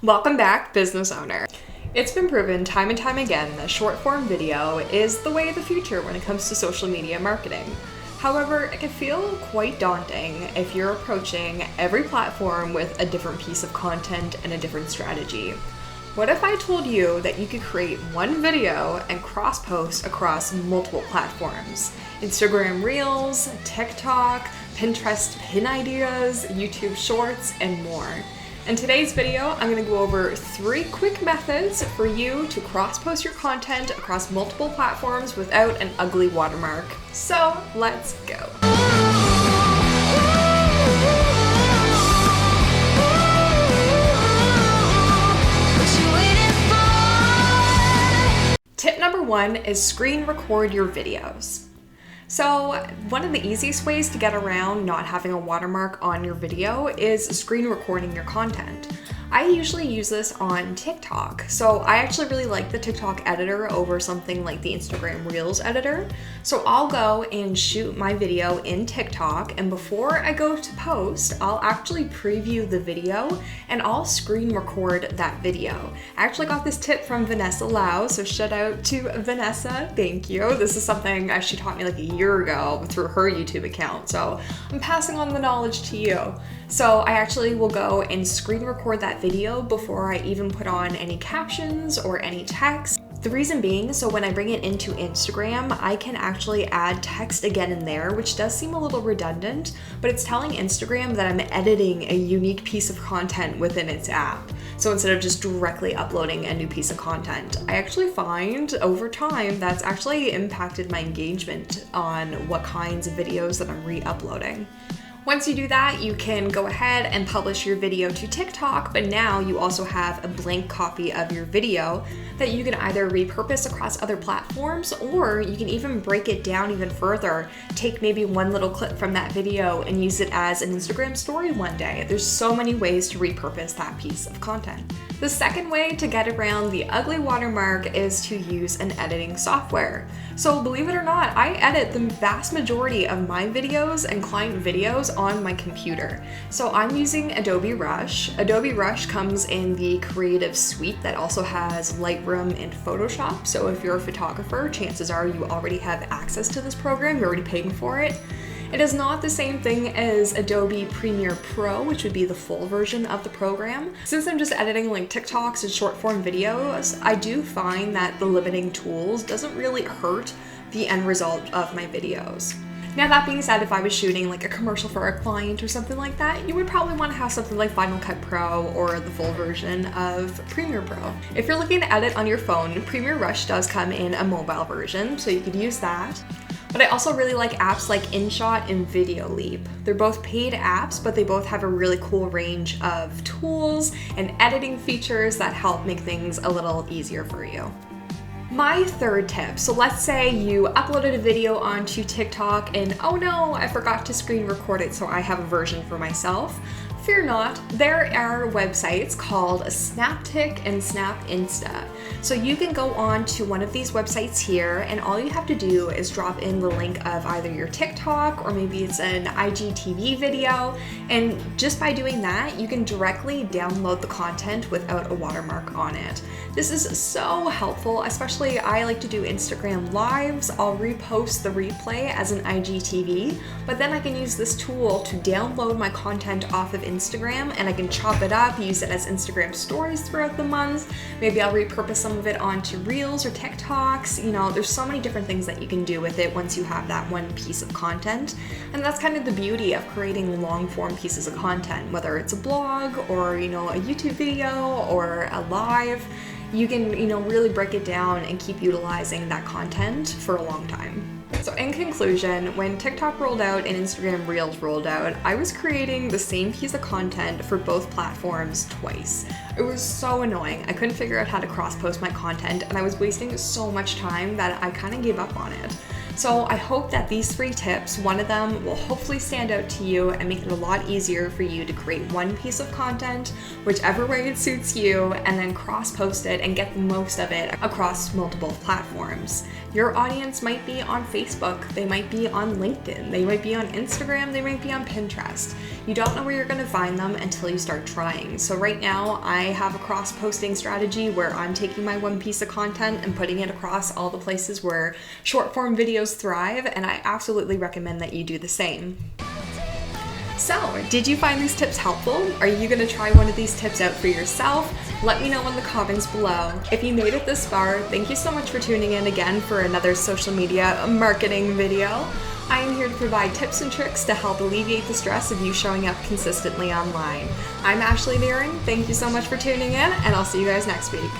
Welcome back, business owner. It's been proven time and time again that short form video is the way of the future when it comes to social media marketing. However, it can feel quite daunting if you're approaching every platform with a different piece of content and a different strategy. What if I told you that you could create one video and cross-post across multiple platforms? Instagram Reels, TikTok, Pinterest pin ideas, YouTube Shorts, and more. In today's video, I'm going to go over 3 quick methods for you to cross-post your content across multiple platforms without an ugly watermark. So let's go. Tip number 1 is screen record your videos. So one of the easiest ways to get around not having a watermark on your video is screen recording your content. I usually use this on TikTok. So I actually really like the TikTok editor over something like the Instagram Reels editor. So I'll go and shoot my video in TikTok, and before I go to post, I'll actually preview the video and I'll screen record that video. I actually got this tip from Vanessa Lau, so shout out to Vanessa, thank you. This is something she taught me like a year ago through her YouTube account, so I'm passing on the knowledge to you. So I actually will go and screen record that video before I even put on any captions or any text. The reason being, so when I bring it into Instagram, I can actually add text again in there, which does seem a little redundant, but it's telling Instagram that I'm editing a unique piece of content within its app. So instead of just directly uploading a new piece of content, I actually find over time that's actually impacted my engagement on what kinds of videos that I'm re-uploading. Once you do that, you can go ahead and publish your video to TikTok, but now you also have a blank copy of your video that you can either repurpose across other platforms, or you can even break it down even further. Take maybe one little clip from that video and use it as an Instagram story one day. There's so many ways to repurpose that piece of content. The second way to get around the ugly watermark is to use an editing software. So believe it or not, I edit the vast majority of my videos and client videos on my computer. So I'm using Adobe Rush. Adobe Rush comes in the Creative Suite that also has Lightroom and Photoshop. So if you're a photographer, chances are you already have access to this program, you're already paying for it. It is not the same thing as Adobe Premiere Pro, which would be the full version of the program. Since I'm just editing like TikToks and short form videos, I do find that the limiting tools doesn't really hurt the end result of my videos. Now that being said, if I was shooting like a commercial for a client or something like that, you would probably want to have something like Final Cut Pro or the full version of Premiere Pro. If you're looking to edit on your phone, Premiere Rush does come in a mobile version, so you could use that. But I also really like apps like InShot and Video Leap. They're both paid apps, but they both have a really cool range of tools and editing features that help make things a little easier for you. My third tip, so let's say you uploaded a video onto TikTok and oh no, I forgot to screen record it, so I have a version for myself. Fear not, there are websites called SnapTik and SnapInsta. So you can go on to one of these websites here, and all you have to do is drop in the link of either your TikTok or maybe it's an IGTV video, and just by doing that, you can directly download the content without a watermark on it. This is so helpful, especially I like to do Instagram Lives. I'll repost the replay as an IGTV, but then I can use this tool to download my content off of Instagram, and I can chop it up, use it as Instagram stories throughout the month. Maybe I'll repurpose some of it onto Reels or TikToks. You know, there's so many different things that you can do with it once you have that one piece of content. And that's kind of the beauty of creating long form pieces of content, whether it's a blog or, a YouTube video or a live. You can, really break it down and keep utilizing that content for a long time. So in conclusion, when TikTok rolled out and Instagram Reels rolled out, I was creating the same piece of content for both platforms twice. It was so annoying. I couldn't figure out how to cross-post my content, and I was wasting so much time that I kind of gave up on it. So I hope that these 3 tips, one of them will hopefully stand out to you and make it a lot easier for you to create one piece of content, whichever way it suits you, and then cross-post it and get the most of it across multiple platforms. Your audience might be on Facebook, they might be on LinkedIn, they might be on Instagram, they might be on Pinterest. You don't know where you're gonna find them until you start trying. So right now, I have a cross-posting strategy where I'm taking my one piece of content and putting it across all the places where short-form videos thrive, and I absolutely recommend that you do the same. So, did you find these tips helpful? Are you gonna try one of these tips out for yourself? Let me know in the comments below. If you made it this far, thank you so much for tuning in again for another social media marketing video. I am here to provide tips and tricks to help alleviate the stress of you showing up consistently online. I'm Ashley Deering. Thank you so much for tuning in, and I'll see you guys next week.